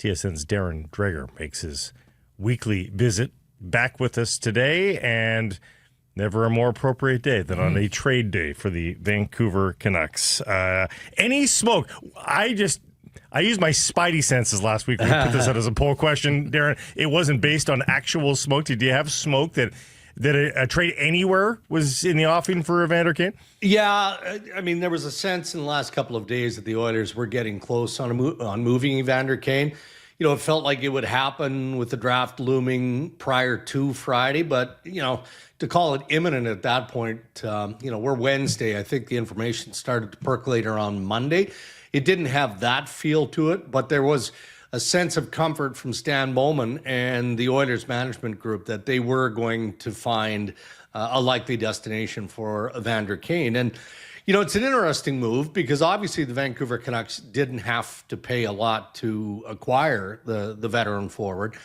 TSN's Darren Dreger makes his weekly visit back with us today, and never a more appropriate day than on a trade day for the Vancouver Canucks. Any smoke? I used my spidey senses last week when we put this out as a poll question, Darren. It wasn't based on actual smoke. Did you have smoke that a trade anywhere was in the offing for Evander Kane? Yeah, I mean, there was a sense in the last couple of days that the Oilers were getting close on moving Evander Kane. You know, it felt like it would happen with the draft looming prior to Friday, but, you know, to call it imminent at that point, we're Wednesday. I think the information started to percolate around Monday. It didn't have that feel to it, but there was a sense of comfort from Stan Bowman and the Oilers management group that they were going to find a likely destination for Evander Kane. And, you know, it's an interesting move because obviously the Vancouver Canucks didn't have to pay a lot to acquire the veteran forward.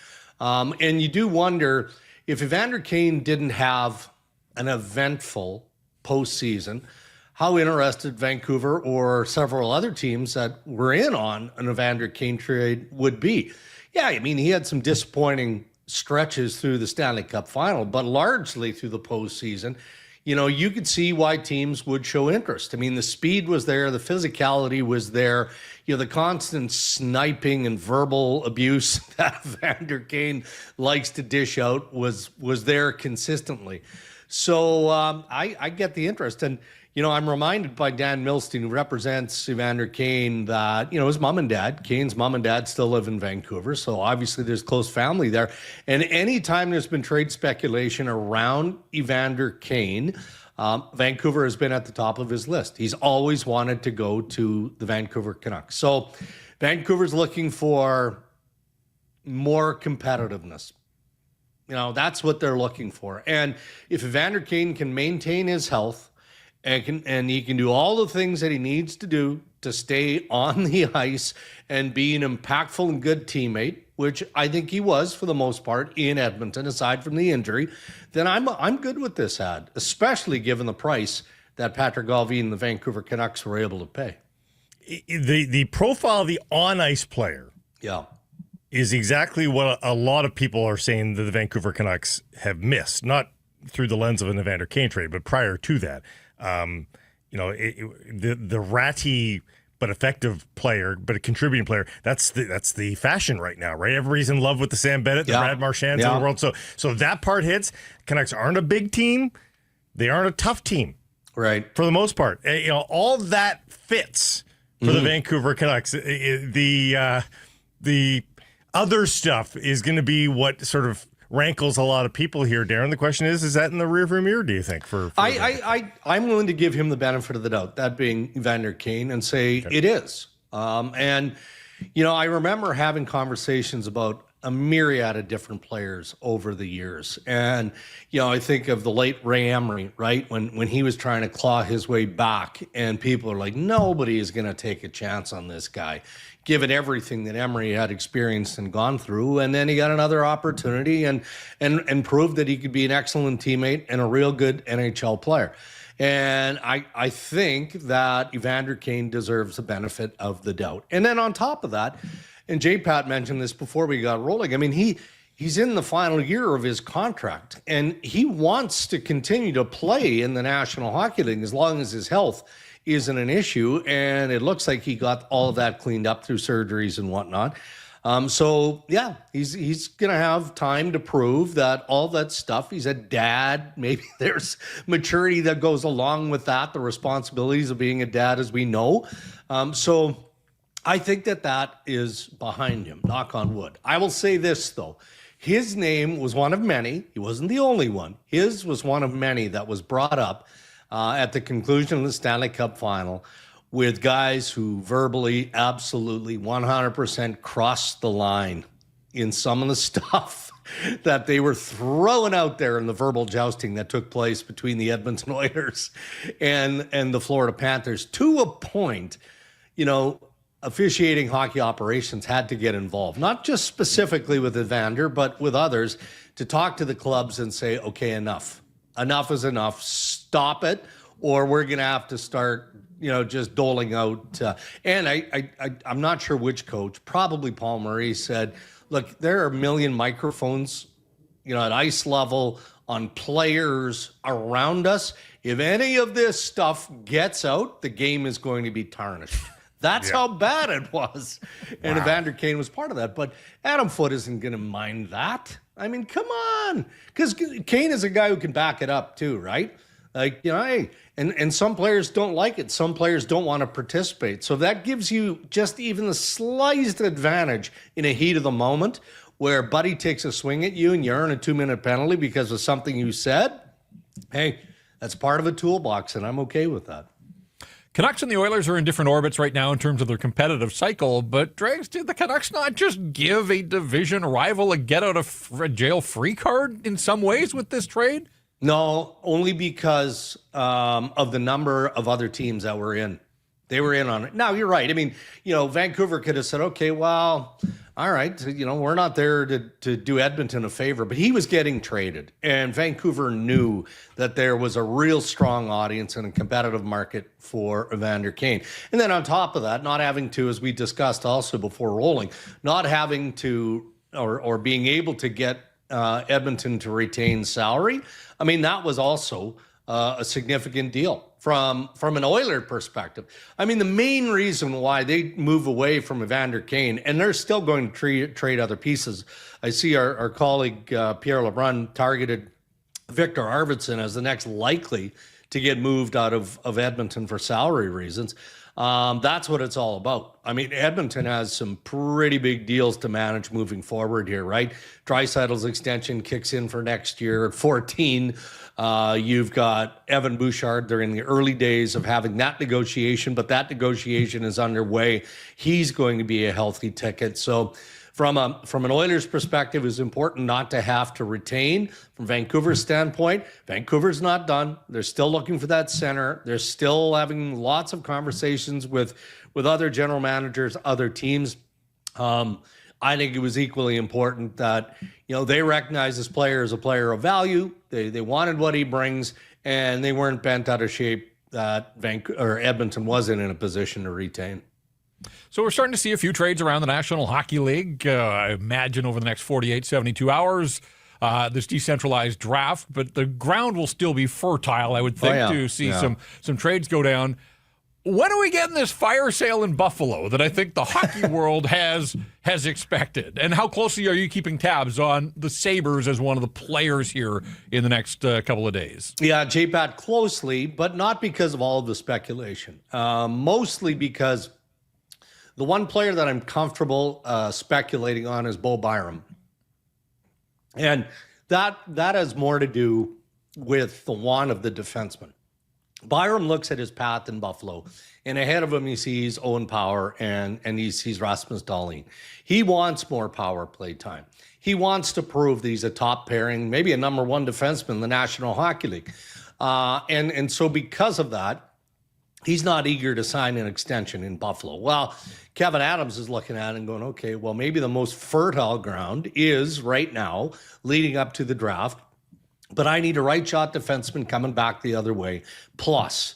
And you do wonder if Evander Kane didn't have an eventful postseason, how interested Vancouver or several other teams that were in on an Evander Kane trade would be. Yeah, I mean, he had some disappointing stretches through the Stanley Cup final, but largely through the postseason, you know, you could see why teams would show interest. I mean, the speed was there, the physicality was there, you know, the constant sniping and verbal abuse that Evander Kane likes to dish out was there consistently. So I get the interest. And, you know, I'm reminded by Dan Milstein, who represents Evander Kane, that, you know, his mom and dad, Kane's mom and dad still live in Vancouver. So obviously there's close family there. And anytime there's been trade speculation around Evander Kane, Vancouver has been at the top of his list. He's always wanted to go to the Vancouver Canucks. So Vancouver's looking for more competitiveness. You know, that's what they're looking for. And if Evander Kane can maintain his health, and he can do all the things that he needs to do to stay on the ice and be an impactful and good teammate, which I think he was for the most part in Edmonton, aside from the injury, then I'm good with this ad, especially given the price that Patrick Galvin and the Vancouver Canucks were able to pay. The profile of the on-ice player is exactly what a lot of people are saying that the Vancouver Canucks have missed, not through the lens of an Evander Kane trade, but prior to that. The ratty but effective player, but a contributing player, that's the fashion right now, right? Everybody's in love with the Sam Bennett, the Brad Marchands of the world. So that part hits. Canucks aren't a big team. They aren't a tough team. Right. For the most part. You know, all that fits for the Vancouver Canucks. The other stuff is going to be what sort of rankles a lot of people here, Darren. The question is that in the rearview mirror, do you think? I'm willing to give him the benefit of the doubt, that being Evander Kane, and say it is. And, you know, I remember having conversations about a myriad of different players over the years. And, you know, I think of the late Ray Emery, right? When he was trying to claw his way back, and people are like, nobody is going to take a chance on this guy, given everything that Emery had experienced and gone through. And then he got another opportunity and proved that he could be an excellent teammate and a real good NHL player. And I think that Evander Kane deserves the benefit of the doubt. And then on top of that, and J-Pat mentioned this before we got rolling, I mean, he's in the final year of his contract, and he wants to continue to play in the National Hockey League as long as his health isn't an issue. And it looks like he got all of that cleaned up through surgeries and whatnot. So yeah, he's going to have time to prove that all that stuff. He's a dad. Maybe there's maturity that goes along with that, the responsibilities of being a dad, as we know. So I think that is behind him, knock on wood. I will say this, though. His name was one of many. He wasn't the only one. His was one of many that was brought up at the conclusion of the Stanley Cup final, with guys who verbally, absolutely, 100% crossed the line in some of the stuff that they were throwing out there in the verbal jousting that took place between the Edmonton Oilers and the Florida Panthers. To a point, you know, officiating hockey operations had to get involved, not just specifically with Evander, but with others, to talk to the clubs and say, okay, enough. Enough is enough. Stop it, or we're going to have to start just doling out. And I'm not sure which coach, probably Paul Murray, said, look, there are a million microphones, at ice level on players around us. If any of this stuff gets out, the game is going to be tarnished. That's how bad it was. And Evander Kane was part of that. But Adam Foote isn't going to mind that. I mean, come on. Because Kane is a guy who can back it up too, right? Like, hey, and some players don't like it. Some players don't want to participate. So that gives you just even the slightest advantage in a heat of the moment where Buddy takes a swing at you and you earn a 2-minute penalty because of something you said. Hey, that's part of a toolbox, and I'm okay with that. Canucks and the Oilers are in different orbits right now in terms of their competitive cycle, but Dregs, did the Canucks not just give a division rival a get-out-of-jail-free card in some ways with this trade? No, only because of the number of other teams that were in. They were in on it. Now, you're right. I mean, Vancouver could have said, okay, well, all right, we're not there to do Edmonton a favor, but he was getting traded. And Vancouver knew that there was a real strong audience and a competitive market for Evander Kane. And then on top of that, not having to, as we discussed also before rolling, not having to or being able to get Edmonton to retain salary. I mean, that was also a significant deal from an Oiler perspective. I mean, the main reason why they move away from Evander Kane, and they're still going to trade other pieces. I see our colleague Pierre Lebrun targeted Victor Arvidsson as the next likely to get moved out of Edmonton for salary reasons. That's what it's all about. I mean, Edmonton has some pretty big deals to manage moving forward here, right? Draisaitl's extension kicks in for next year at 14. You've got Evan Bouchard. They're in the early days of having that negotiation, but that negotiation is underway. He's going to be a healthy ticket. So from an Oilers perspective, it's important not to have to retain. From Vancouver's standpoint, Vancouver's not done. They're still looking for that center. They're still having lots of conversations with other general managers, other teams. I think it was equally important that, they recognize this player as a player of value. They wanted what he brings, and they weren't bent out of shape that Edmonton wasn't in a position to retain. So we're starting to see a few trades around the National Hockey League. I imagine over the next 48, 72 hours, this decentralized draft, but the ground will still be fertile, I would think, to see some trades go down. When are we getting this fire sale in Buffalo that I think the hockey world has expected? And how closely are you keeping tabs on the Sabres as one of the players here in the next couple of days? Yeah, J-Pat, closely, but not because of all of the speculation. Mostly because the one player that I'm comfortable speculating on is Bo Byram. And that has more to do with the want of the defenseman. Byram looks at his path in Buffalo, and ahead of him he sees Owen Power and he sees Rasmus Dahlin. He wants more power play time. He wants to prove that he's a top pairing, maybe a number one defenseman in the National Hockey League. And so because of that, he's not eager to sign an extension in Buffalo. Well, Kevin Adams is looking at it and going, okay, well, maybe the most fertile ground is right now leading up to the draft. But I need a right shot defenseman coming back the other way. Plus,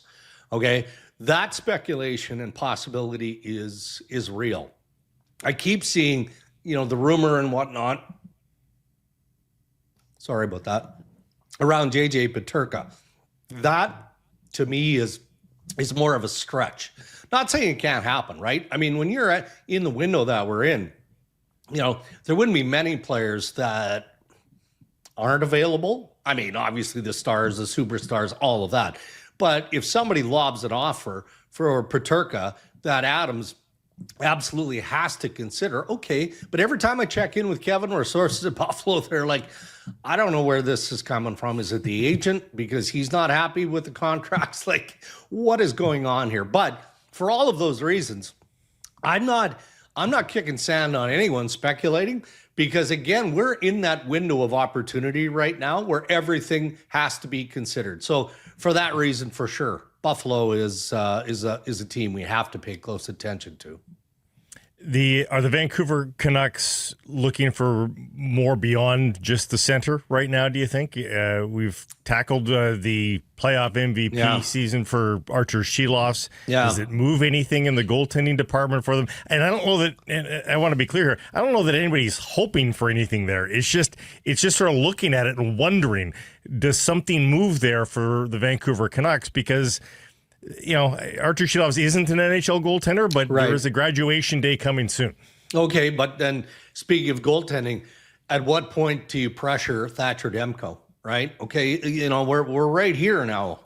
okay, that speculation and possibility is real. I keep seeing, the rumor and whatnot. Sorry about that. Around JJ Peterka. That to me is more of a stretch. Not saying it can't happen, right? I mean, when you're in the window that we're in, there wouldn't be many players that aren't available. I mean, obviously the stars, the superstars, all of that. But if somebody lobs an offer for Peterka that Adams absolutely has to consider, okay. But every time I check in with Kevin or sources at Buffalo, they're like, I don't know where this is coming from. Is it the agent because he's not happy with the contracts? Like, what is going on here? But for all of those reasons, I'm not kicking sand on anyone speculating. Because, again, we're in that window of opportunity right now where everything has to be considered. So for that reason, for sure, Buffalo is a team we have to pay close attention to. Are the Vancouver Canucks looking for more beyond just the center right now, do you think? We've tackled the playoff MVP season for Archer Shilovs. Yeah. Does it move anything in the goaltending department for them? And I don't know that, and I want to be clear here, I don't know that anybody's hoping for anything there. It's just sort of looking at it and wondering, does something move there for the Vancouver Canucks? Because Archer Shilovs isn't an NHL goaltender, but there is a graduation day coming soon. Okay, but then speaking of goaltending, at what point do you pressure Thatcher Demko, right? Okay, we're right here now.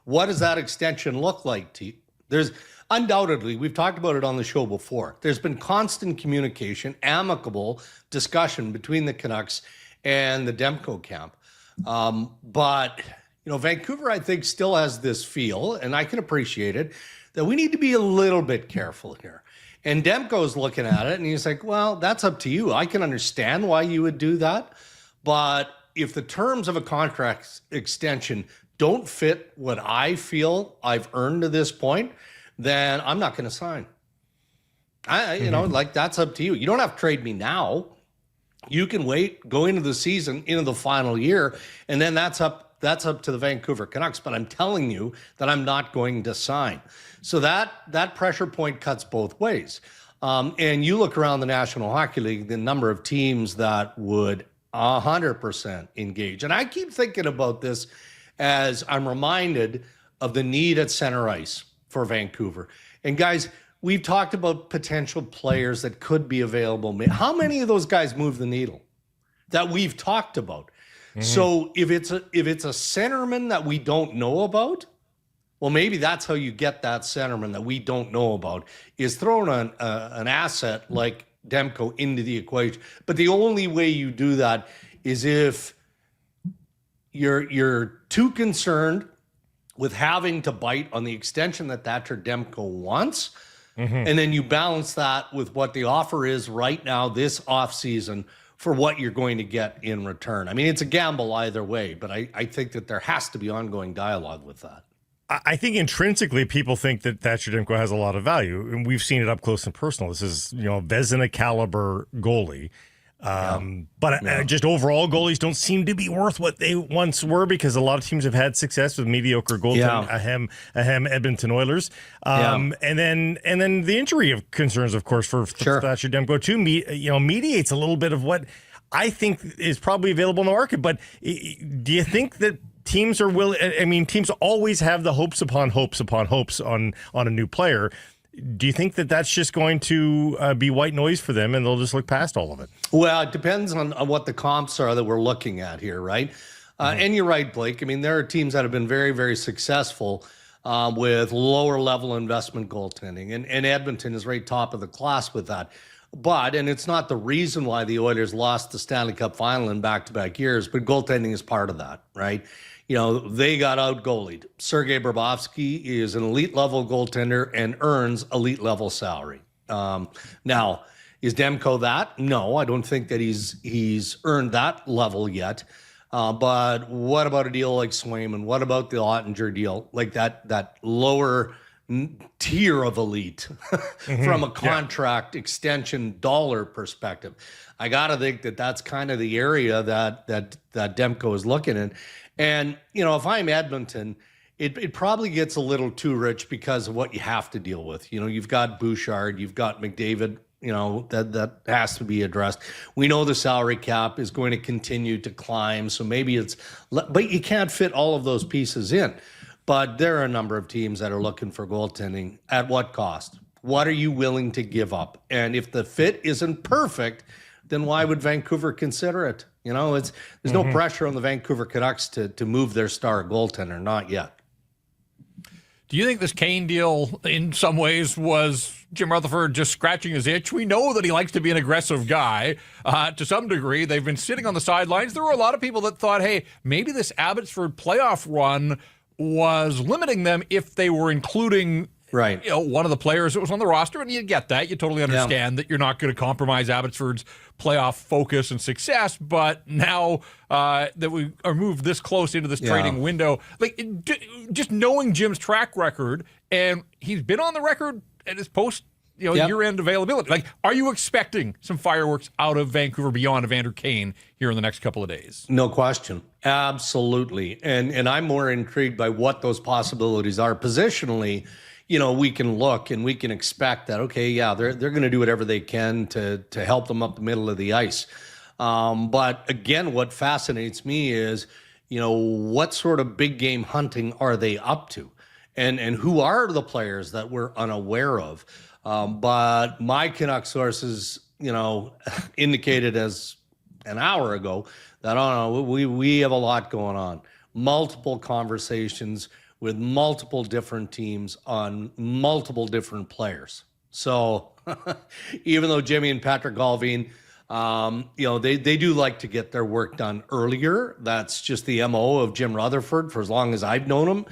What does that extension look like to you? There's undoubtedly, we've talked about it on the show before, there's been constant communication, amicable discussion between the Canucks and the Demko camp. But Vancouver, I think, still has this feel, and I can appreciate it, that we need to be a little bit careful here. And Demko's looking at it, and he's like, well, that's up to you. I can understand why you would do that. But if the terms of a contract extension don't fit what I feel I've earned to this point, then I'm not going to sign. That's up to you. You don't have to trade me now. You can wait, go into the season, into the final year, and then that's up to the Vancouver Canucks, but I'm telling you that I'm not going to sign. So that pressure point cuts both ways. And you look around the National Hockey League, the number of teams that would 100% engage. And I keep thinking about this as I'm reminded of the need at center ice for Vancouver. And guys, we've talked about potential players that could be available. How many of those guys move the needle that we've talked about? So if it's a centerman that we don't know about, well, maybe that's how you get that centerman that we don't know about, is throwing an asset like Demko into the equation. But the only way you do that is if you're too concerned with having to bite on the extension that Thatcher Demko wants, and then you balance that with what the offer is right now this offseason for what you're going to get in return. I mean, it's a gamble either way, but I think that there has to be ongoing dialogue with that. I think intrinsically people think that Thatcher Demko has a lot of value, and we've seen it up close and personal. This is, Vezina caliber goalie. Just overall goalies don't seem to be worth what they once were, because a lot of teams have had success with mediocre goaltending. Ahem, Edmonton Oilers. And then the injury of concerns, of course, for Thatcher Demko too, mediates a little bit of what I think is probably available in the market. But do you think that teams are willing? I mean, teams always have the hopes upon hopes upon hopes on a new player. Do you think that that's just going to be white noise for them and they'll just look past all of it? Well, it depends on what the comps are that we're looking at here, right? And you're right, Blake. I mean, there are teams that have been very, very successful with lower level investment goaltending. And Edmonton is right top of the class with that. But, and it's not the reason why the Oilers lost the Stanley Cup final in back-to-back years, but goaltending is part of that, right? They got out-goalied. Sergei Bobrovsky is an elite-level goaltender and earns elite-level salary. Now, is Demko that? No, I don't think that he's earned that level yet. But what about a deal like Swayman? What about the Ottinger deal? Like that lower tier of elite from a contract extension dollar perspective. I got to think that that's kind of the area that Demko is looking in. And, if I'm Edmonton, it probably gets a little too rich because of what you have to deal with. You've got Bouchard, you've got McDavid, that has to be addressed. We know the salary cap is going to continue to climb, so maybe but you can't fit all of those pieces in. But there are a number of teams that are looking for goaltending. At what cost? What are you willing to give up? And if the fit isn't perfect, then why would Vancouver consider it? There's no pressure on the Vancouver Canucks to move their star goaltender, not yet. Do you think this Kane deal in some ways was Jim Rutherford just scratching his itch? We know that he likes to be an aggressive guy. To some degree, they've been sitting on the sidelines. There were a lot of people that thought, hey, maybe this Abbotsford playoff run was limiting them if they were including one of the players that was on the roster, and you get that. You totally understand that you're not going to compromise Abbotsford's playoff focus and success. But now that we are moved this close into this trading window, just knowing Jim's track record, and he's been on the record at his post year-end availability. Like, are you expecting some fireworks out of Vancouver beyond Evander Kane here in the next couple of days? No question. Absolutely. And I'm more intrigued by what those possibilities are. Positionally, we can look and we can expect that, okay, yeah, they're going to do whatever they can to help them up the middle of the ice. But again, what fascinates me is, what sort of big game hunting are they up to? And who are the players that we're unaware of? But my Canucks sources, indicated as an hour ago that, we have a lot going on. Multiple conversations with multiple different teams on multiple different players. So even though Jimmy and Patrick Galvin, they do like to get their work done earlier. That's just the MO of Jim Rutherford for as long as I've known him.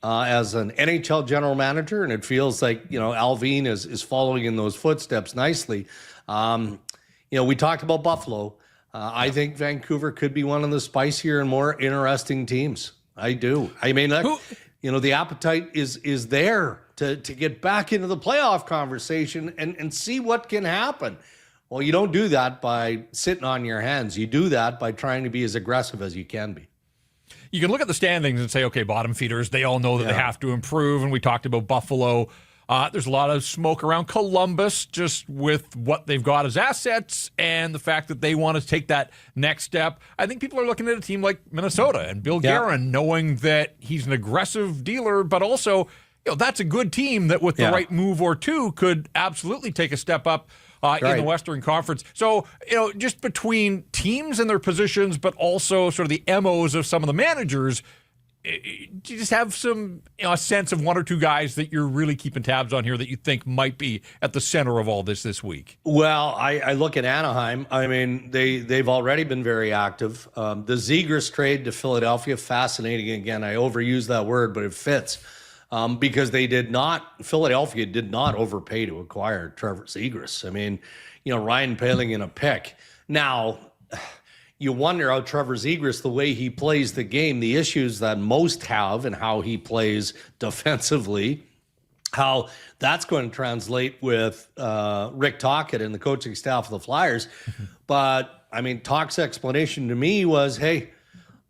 As an NHL general manager, and it feels like, Alvin is following in those footsteps nicely. We talked about Buffalo. I think Vancouver could be one of the spicier and more interesting teams. I do. I mean, the appetite is there to get back into the playoff conversation and see what can happen. Well, you don't do that by sitting on your hands. You do that by trying to be as aggressive as you can be. You can look at the standings and say, okay, bottom feeders, they all know that they have to improve. And we talked about Buffalo. There's a lot of smoke around Columbus just with what they've got as assets and the fact that they want to take that next step. I think people are looking at a team like Minnesota and Bill Guerin, knowing that he's an aggressive dealer, but also, that's a good team that with the right move or two could absolutely take a step up in the Western Conference. So, just between teams and their positions, but also sort of the MOs of some of the managers, do you just have some a sense of one or two guys that you're really keeping tabs on here that you think might be at the center of all this week? Well, I look at Anaheim. I mean, they've already been very active. The Zegras trade to Philadelphia, fascinating. Again, I overuse that word, but it fits. Because Philadelphia did not overpay to acquire Trevor Zegras. I mean, Ryan Poehling in a pick. Now, you wonder how Trevor Zegras, the way he plays the game, the issues that most have and how he plays defensively, how that's going to translate with Rick Tocchet and the coaching staff of the Flyers. But, I mean, Tocchet's explanation to me was, hey,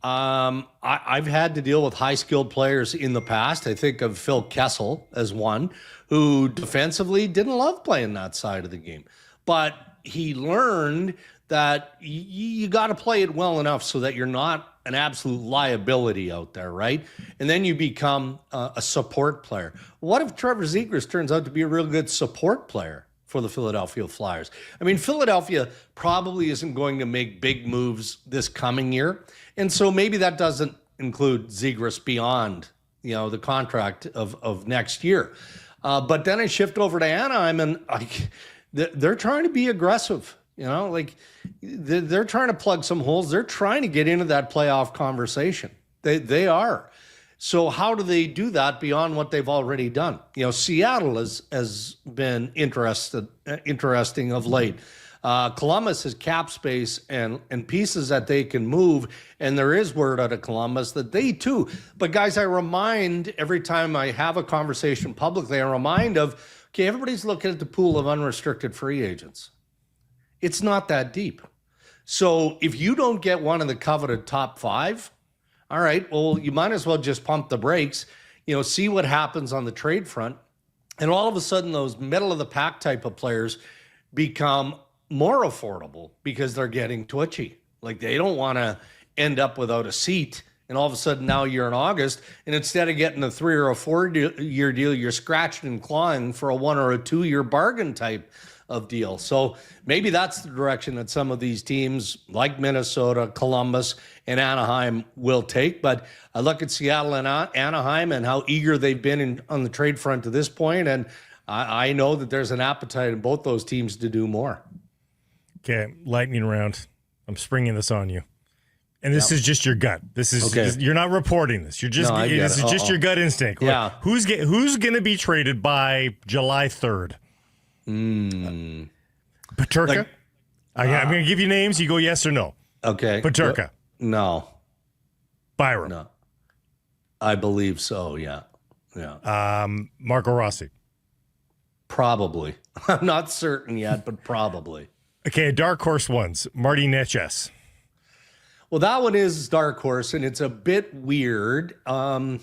I've had to deal with high-skilled players in the past. I think of Phil Kessel as one who defensively didn't love playing that side of the game. But he learned that you got to play it well enough so that you're not an absolute liability out there, right? And then you become a support player. What if Trevor Zegras turns out to be a real good support player for the Philadelphia Flyers? I mean, Philadelphia probably isn't going to make big moves this coming year. And so maybe that doesn't include Zegras beyond, the contract of next year. But then I shift over to Anaheim and they're trying to be aggressive. They're trying to plug some holes. They're trying to get into that playoff conversation. They are. So how do they do that beyond what they've already done? Seattle has been interesting of late. Columbus has cap space and pieces that they can move, and there is word out of Columbus that they too. But guys, I remind every time I have a conversation publicly, I remind of, okay, everybody's looking at the pool of unrestricted free agents. It's not that deep. So if you don't get one of the coveted top five, all right, well, you might as well just pump the brakes, see what happens on the trade front. And all of a sudden, those middle of the pack type of players become more affordable because they're getting twitchy. Like they don't want to end up without a seat. And all of a sudden now you're in August, and instead of getting a 3 or a 4 year deal, you're scratching and clawing for a 1 or a 2 year bargain type of deal. So maybe that's the direction that some of these teams like Minnesota, Columbus, and Anaheim will take. But I look at Seattle and Anaheim and how eager they've been on the trade front to this point, and I know that there's an appetite in both those teams to do more. Okay, lightning round. I'm springing this on you. And this is just your gut. This is you're not reporting this. You're just this is just your gut instinct. Yeah. Who's going to be traded by July 3rd? Peterka? I'm going to give you names. You go yes or no. Okay. Peterka? No. Byram? No. I believe so, yeah. Marco Rossi? Probably. I'm not certain yet, but probably. Okay, dark horse ones. Marty Necas. Well, that one is dark horse, and it's a bit weird. I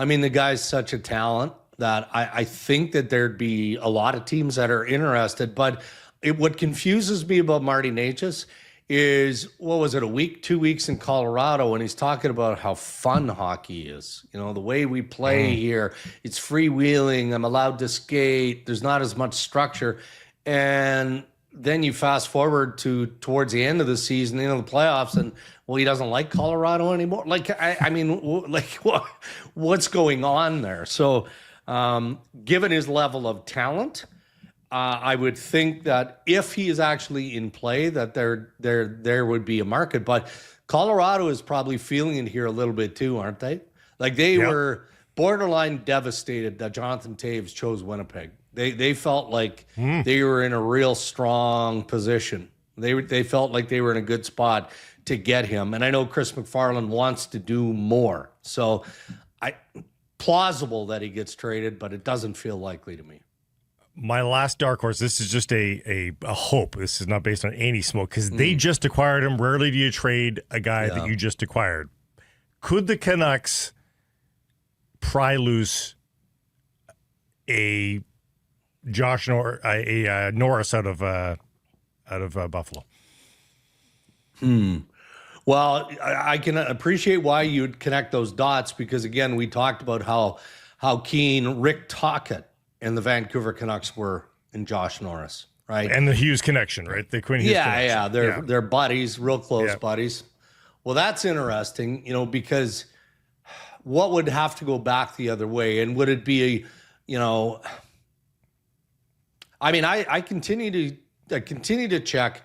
mean, the guy's such a talent that I think that there'd be a lot of teams that are interested. But what confuses me about Marty Necas is, what was it, 2 weeks in Colorado, and he's talking about how fun hockey is. You know, the way we play here, it's freewheeling. I'm allowed to skate. There's not as much structure. And then you fast forward towards the end of the season, the playoffs, and he doesn't like Colorado anymore. Like, I mean, what's going on there? So, given his level of talent, I would think that if he is actually in play, that there would be a market. But Colorado is probably feeling it here a little bit too, aren't they? Like, they were borderline devastated that Jonathan Toews chose Winnipeg. They felt like they were in a real strong position. They felt like they were in a good spot to get him. And I know Chris McFarland wants to do more. So plausible that he gets traded, but it doesn't feel likely to me. My last dark horse, this is just a hope. This is not based on any smoke, because they just acquired him. Rarely do you trade a guy that you just acquired. Could the Canucks pry loose a Norris out of Buffalo? Well, I can appreciate why you'd connect those dots, because again, we talked about how keen Rick Tocchet and the Vancouver Canucks were in Josh Norris, right? And the Hughes connection, right? The Quinn Hughes connection. They're buddies, real close buddies. Well, that's interesting, because what would have to go back the other way? And would it be I mean, I continue to check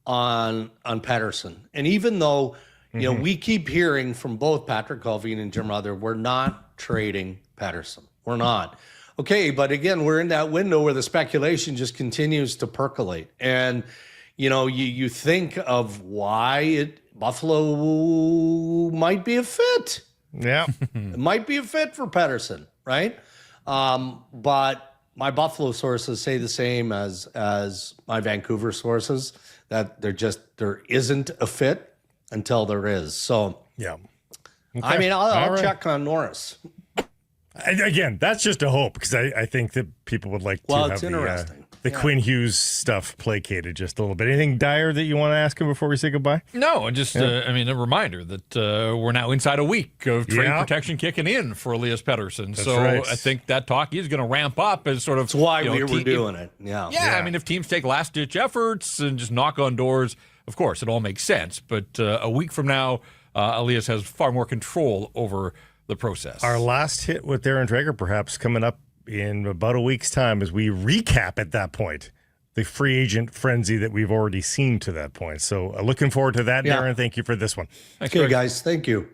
on Pettersson, and even though we keep hearing from both Patrick Colvin and Jim Ruther, we're not trading Pettersson. We're not. Okay, but again, we're in that window where the speculation just continues to percolate, and you think of why Buffalo might be a fit. Yeah, it might be a fit for Pettersson, right? But my Buffalo sources say the same as my Vancouver sources, that there isn't a fit until there is. So yeah, okay. I mean, I'll check on Norris. Again, that's just a hope, because I think that people would like to have the Quinn Hughes stuff placated just a little bit. Anything dire that you want to ask him before we say goodbye? No, just a reminder that we're now inside a week of trade protection kicking in for Elias Pettersson. That's right. I think that talk is going to ramp up as sort of. That's why we were doing it. Yeah. I mean, if teams take last-ditch efforts and just knock on doors, of course, it all makes sense. But a week from now, Elias has far more control over the process. Our last hit with Darren Dreger perhaps coming up in about a week's time, as we recap at that point the free agent frenzy that we've already seen to that point. So looking forward to that, Darren. Thank you for this one. Thanks, guys. Thank you.